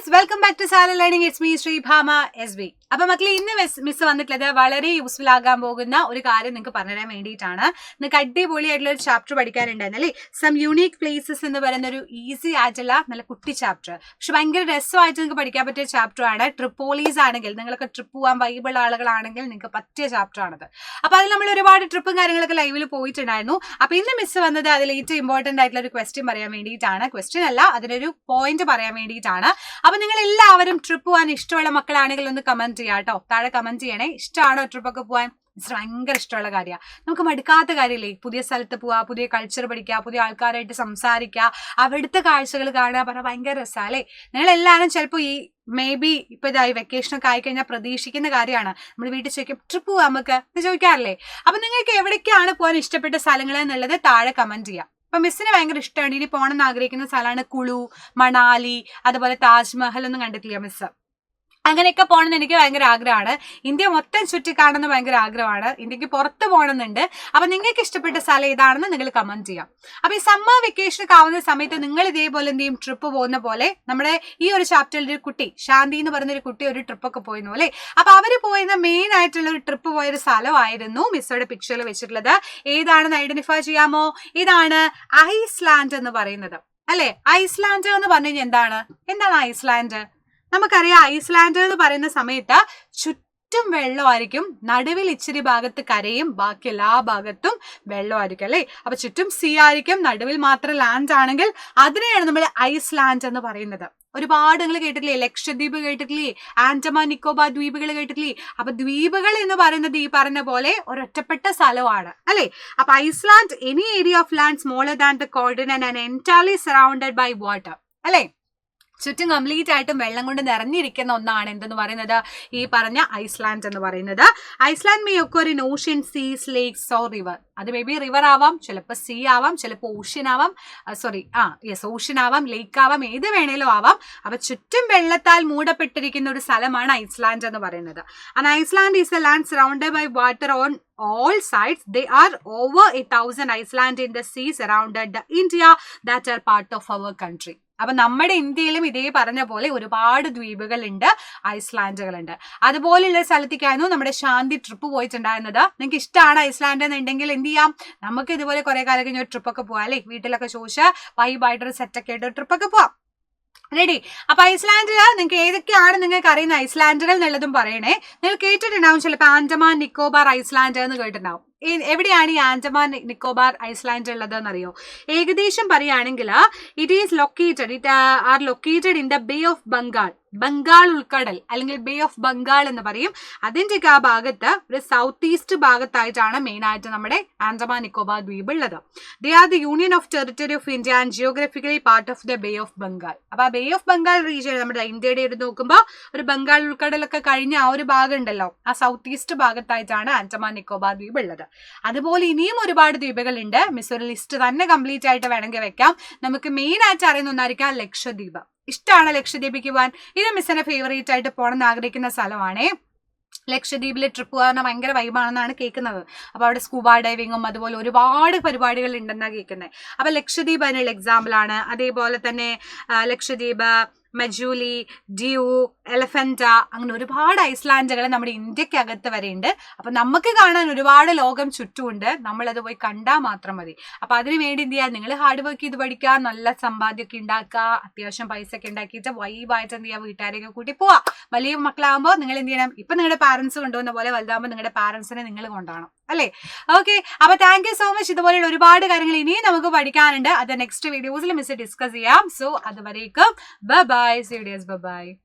Guys, welcome back to സാല learning. It's me Sreebhama SB. അപ്പൊ മക്കളെ, ഇന്ന് മിസ് വന്നിട്ടുള്ളത് വളരെ യൂസ്ഫുൾ ആകാൻ പോകുന്ന ഒരു കാര്യം നിങ്ങൾക്ക് പറഞ്ഞുതരാൻ വേണ്ടിയിട്ടാണ്. നിങ്ങൾക്ക് അടിപൊളിയായിട്ടുള്ള ഒരു ചാപ്റ്റർ പഠിക്കാനുണ്ടായിരുന്നു അല്ലേ? സം യൂണീക് പ്ലേസസ് എന്ന് പറയുന്ന ഒരു ഈസി ആയിട്ടുള്ള നല്ല കുട്ടി ചാപ്റ്റർ, പക്ഷെ ഭയങ്കര രസമായിട്ട് നിങ്ങൾക്ക് പഠിക്കാൻ പറ്റിയ ചാപ്റ്റർ ആണ്. ട്രിപ്പോളീസ് ആണെങ്കിൽ, നിങ്ങളൊക്കെ ട്രിപ്പ് പോകാൻ വൈബിൾ ആളുകളാണെങ്കിൽ നിങ്ങൾക്ക് പറ്റിയ ചാപ്റ്റർ ആണത്. അപ്പൊ അതിൽ നമ്മൾ ഒരുപാട് ട്രിപ്പും കാര്യങ്ങളൊക്കെ ലൈവിൽ പോയിട്ടുണ്ടായിരുന്നു. അപ്പൊ ഇന്ന് മിസ് വന്നത് അതിൽ ഏറ്റവും ഇമ്പോർട്ടന്റ് ആയിട്ടുള്ള ഒരു ക്വസ്റ്റ്യൻ പറയാൻ വേണ്ടിയിട്ടാണ്. ക്വസ്റ്റ്യൻ അല്ല, അതിനൊരു പോയിന്റ് പറയാൻ വേണ്ടിയിട്ടാണ്. അപ്പൊ നിങ്ങൾ എല്ലാവരും ട്രിപ്പ് പോകാൻ ഇഷ്ടമുള്ള മക്കളാണെങ്കിൽ ഒന്ന് കമന്റ് ചെയ്യാം കേട്ടോ. താഴെ കമന്റ് ചെയ്യണേ. ഇഷ്ടമാണോ ട്രിപ്പൊക്കെ പോകാൻ? ഭയങ്കര ഇഷ്ടമുള്ള കാര്യമാണ്. നമുക്ക് മടുക്കാത്ത കാര്യമില്ലേ? പുതിയ സ്ഥലത്ത് പോവുക, പുതിയ കൾച്ചർ പഠിക്കുക, പുതിയ ആൾക്കാരായിട്ട് സംസാരിക്കുക, അവിടുത്തെ കാഴ്ചകൾ കാണുക, പറഞ്ഞാൽ ഭയങ്കര രസമല്ലേ? നിങ്ങൾ എല്ലാവരും ചിലപ്പോൾ ഈ ഇപ്പൊ ഇതായി വെക്കേഷനൊക്കെ ആയിക്കഴിഞ്ഞാൽ പ്രതീക്ഷിക്കുന്ന കാര്യമാണ്. നമ്മൾ വീട്ടിൽ ചോദിക്കും ട്രിപ്പ് പോവാം നമുക്ക് എന്ന് ചോദിക്കാറില്ലേ? അപ്പൊ നിങ്ങൾക്ക് എവിടേക്കാണ് പോകാൻ ഇഷ്ടപ്പെട്ട സ്ഥലങ്ങൾ എന്നുള്ളത് താഴെ കമന്റ് ചെയ്യാം. അപ്പൊ മിസ്സിന് ഭയങ്കര ഇഷ്ടമാണ്. ഇനി പോകണമെന്ന് ആഗ്രഹിക്കുന്ന സ്ഥലമാണ് കുളു, മണാലി, അതുപോലെ താജ്മഹൽ ഒന്നും കണ്ടിട്ടില്ല മിസ്. അങ്ങനെയൊക്കെ പോകണമെന്ന് എനിക്ക് ഭയങ്കര ആഗ്രഹമാണ്. ഇന്ത്യ മൊത്തം ചുറ്റി കാണുന്ന ഭയങ്കര ആഗ്രഹമാണ്. ഇന്ത്യക്ക് പുറത്ത് പോകണമെന്നുണ്ട്. അപ്പൊ നിങ്ങൾക്ക് ഇഷ്ടപ്പെട്ട സ്ഥലം ഏതാണെന്ന് നിങ്ങൾ കമന്റ് ചെയ്യാം. അപ്പൊ ഈ സമ്മർ വെക്കേഷൻ ഒക്കെ ആവുന്ന സമയത്ത് നിങ്ങൾ ഇതേപോലെ എന്ത് ചെയ്യും? ട്രിപ്പ് പോകുന്ന പോലെ നമ്മുടെ ഈ ഒരു ചാപ്റ്ററിൽ ഒരു കുട്ടി, ശാന്തി എന്ന് പറയുന്ന ഒരു കുട്ടി, ഒരു ട്രിപ്പൊക്കെ പോയിരുന്നു അല്ലേ? അപ്പൊ അവര് പോയിരുന്ന മെയിൻ ആയിട്ടുള്ള ഒരു ട്രിപ്പ് പോയൊരു സ്ഥലമായിരുന്നു മിസ്സോടെ പിക്ചറിൽ വെച്ചിട്ടുള്ളത്. ഏതാണെന്ന് ഐഡന്റിഫൈ ചെയ്യാമോ? ഇതാണ് ഐസ്ലാൻഡ് എന്ന് പറയുന്നത് അല്ലെ? ഐസ്ലാൻഡ് എന്ന് പറഞ്ഞു കഴിഞ്ഞാൽ എന്താണ് ഐസ്ലാൻഡ്? നമുക്കറിയാം, ഐസ്ലാൻഡ് എന്ന് പറയുന്ന സമയത്ത് ചുറ്റും വെള്ളമായിരിക്കും. നടുവിൽ ഇച്ചിരി ഭാഗത്ത് കരയും, ബാക്കി എല്ലാ ഭാഗത്തും വെള്ളമായിരിക്കും അല്ലേ? അപ്പൊ ചുറ്റും സീ ആയിരിക്കും, നടുവിൽ മാത്രം ലാൻഡ് ആണെങ്കിൽ അതിനെയാണ് നമ്മൾ ഐസ്ലാൻഡ് എന്ന് പറയുന്നത്. ഒരുപാട് നിങ്ങൾ കേട്ടിട്ടില്ലേ? ലക്ഷദ്വീപ് കേട്ടിട്ടില്ലേ? ആൻഡമാൻ നിക്കോബാർ ദ്വീപുകൾ കേട്ടിട്ടില്ലേ? അപ്പൊ ദ്വീപുകൾ എന്ന് പറയുന്നത് ഈ പറഞ്ഞ പോലെ ഒരൊറ്റപ്പെട്ട സ്ഥലമാണ് അല്ലെ? അപ്പൊ island any area of land smaller than the continent and entirely surrounded by water അല്ലെ? ചുറ്റും കംപ്ലീറ്റ് ആയിട്ടും വെള്ളം കൊണ്ട് നിറഞ്ഞിരിക്കുന്ന ഒന്നാണ് എന്തെന്ന് പറയുന്നത്? ഈ പറഞ്ഞ ഐസ്ലാൻഡ് എന്ന് പറയുന്നത്. Iceland may occur in ocean, സീസ്, ലേക്സ് ഓർ റിവർ. അത് മേ ബി റിവർ ആവാം, ചിലപ്പോൾ സീ ആവാം, ചിലപ്പോൾ ഓഷ്യൻ ആവാം, ഓഷ്യൻ ആവാം, ലേക്ക് ആവാം, ഏത് വേണേലും ആവാം. അപ്പൊ ചുറ്റും വെള്ളത്താൽ മൂടപ്പെട്ടിരിക്കുന്ന ഒരു സ്ഥലമാണ് ഐസ്ലാൻഡ് എന്ന് പറയുന്നത്. And Iceland is a land surrounded by water on all sides. There are over 1,000 islands in the sea surrounded the India that are part of our country. അപ്പൊ നമ്മുടെ ഇന്ത്യയിലും ഇതേ പറഞ്ഞ പോലെ ഒരുപാട് ദ്വീപുകളുണ്ട്, ഐസ്ലാൻഡുകളുണ്ട്. അതുപോലെയുള്ള സ്ഥലത്തേക്കായിരുന്നു നമ്മുടെ ശാന്തി ട്രിപ്പ് പോയിട്ടുണ്ടായിരുന്നത്. നിങ്ങൾക്ക് ഇഷ്ടമാണ് ഐസ്ലാൻഡ് എന്നുണ്ടെങ്കിൽ എന്ത് ചെയ്യാം? നമുക്ക് ഇതുപോലെ കുറെ കാലം കഴിഞ്ഞ ഒരു ട്രിപ്പൊക്കെ പോവാം അല്ലേ? വീട്ടിലൊക്കെ ചോദിച്ചാൽ വൈബായിട്ടൊരു സെറ്റൊക്കെ ആയിട്ട് ഒരു ട്രിപ്പൊക്കെ പോവാം. റെഡി? അപ്പൊ ഐസ്ലാൻഡിൽ നിങ്ങൾക്ക് ഏതൊക്കെയാണ് നിങ്ങൾക്ക് അറിയുന്ന ഐസ്ലാൻഡുകൾ എന്നുള്ളതും പറയണേ. നിങ്ങൾ കേട്ടിട്ടുണ്ടാവും ചിലപ്പോൾ ആൻഡമാൻ നിക്കോബാർ ഐസ്ലാൻഡ് എന്ന് കേട്ടിട്ടുണ്ടാവും. എവിടെയാണ് ഈ ആൻഡമാൻ നിക്കോബാർ ഐസ്ലാൻഡ് ഉള്ളത് എന്നറിയോ? ഏകദേശം പറയുകയാണെങ്കിൽ it are located in the bay of Bengal. Bengal ഉൾക്കടൽ അല്ലെങ്കിൽ ബേ ഓഫ് ബംഗാൾ എന്ന് പറയും. അതിൻ്റെയൊക്കെ ആ ഭാഗത്ത് ഒരു സൗത്ത് ഈസ്റ്റ് ഭാഗത്തായിട്ടാണ് മെയിൻ ആയിട്ട് നമ്മുടെ ആൻഡമാൻ നിക്കോബാർ ദ്വീപ് ഉള്ളത്. They are the union of territory of India and geographically part of the bay of Bengal. അപ്പൊ ആ ബേ ഓഫ് ബംഗാൾ റീജിയൻ നമ്മുടെ ഇന്ത്യയുടെ എടുത്ത് നോക്കുമ്പോൾ ഒരു ബംഗാൾ ഉൾക്കടലൊക്കെ കഴിഞ്ഞ ആ ഒരു ഭാഗം ഉണ്ടല്ലോ, ആ സൗത്ത് ഈസ്റ്റ് ഭാഗത്തായിട്ടാണ് ആൻഡമാൻ നിക്കോബാർ ദ്വീപ് ഉള്ളത്. അതുപോലെ ഇനിയും ഒരുപാട് ദ്വീപുകളുണ്ട്. മിസ് ഒരു ലിസ്റ്റ് തന്നെ കംപ്ലീറ്റ് ആയിട്ട് വേണമെങ്കിൽ വെക്കാം. നമുക്ക് മെയിൻ ആയിട്ട് അറിയുന്ന ഒന്നായിരിക്കാം ലക്ഷദ്വീപ്. ഇഷ്ടമാണ് ലക്ഷദ്വീപിക്ക് പോകാൻ? ഇത് മിസ്സിന്റെ ഫേവറേറ്റ് ആയിട്ട് പോകണം എന്ന് ആഗ്രഹിക്കുന്ന സ്ഥലമാണേ. ലക്ഷദ്വീപിലെ ട്രിപ്പ് പോകാൻ ഭയങ്കര വൈബാണെന്നാണ് കേൾക്കുന്നത്. അപ്പൊ അവിടെ സ്കൂബ ഡൈവിങ്ങും അതുപോലെ ഒരുപാട് പരിപാടികൾ ഉണ്ടെന്നാണ് കേൾക്കുന്നത്. അപ്പൊ ലക്ഷദ്വീപ് അതിനുള്ള എക്സാമ്പിൾ ആണ്. അതേപോലെ തന്നെ ലക്ഷദ്വീപ്, മജൂലി, ഡ്യൂ, എലഫന്റ, അങ്ങനെ ഒരുപാട് ഐസ്ലാൻഡുകൾ നമ്മുടെ ഇന്ത്യക്കകത്ത് വരെ ഉണ്ട്. അപ്പൊ നമുക്ക് കാണാൻ ഒരുപാട് ലോകം ചുറ്റുമുണ്ട്. നമ്മളത് പോയി കണ്ടാൽ മാത്രം മതി. അപ്പൊ അതിന് വേണ്ടി എന്ത് ചെയ്യാം? നിങ്ങൾ ഹാർഡ് വർക്ക് ചെയ്ത് പഠിക്കുക, നല്ല സമ്പാദ്യമൊക്കെ ഉണ്ടാക്കുക, അത്യാവശ്യം പൈസ ഒക്കെ ഉണ്ടാക്കിയിട്ട് വൈബായിട്ട് എന്ത് ചെയ്യുക? വീട്ടുകാരെയൊക്കെ കൂട്ടി പോവാ. വലിയ മക്കളാകുമ്പോൾ നിങ്ങൾ എന്ത് ചെയ്യണം? ഇപ്പൊ നിങ്ങളുടെ പാരന്റ്സ് കൊണ്ടുപോകുന്ന പോലെ വലുതാകുമ്പോൾ നിങ്ങളുടെ പാരന്റ്സിനെ നിങ്ങൾ കൊണ്ടുപോകണം അല്ലേ? ഓക്കെ, അപ്പൊ താങ്ക് യു സോ മച്ച്. ഇതുപോലെയുള്ള ഒരുപാട് കാര്യങ്ങൾ ഇനിയും നമുക്ക് പഠിക്കാനുണ്ട്. അത് നെക്സ്റ്റ് വീഡിയോസിൽ മിസ് ഡിസ്കസ് ചെയ്യാം. സോ അതുവരേക്കും bye bye. See you guys. Bye bye.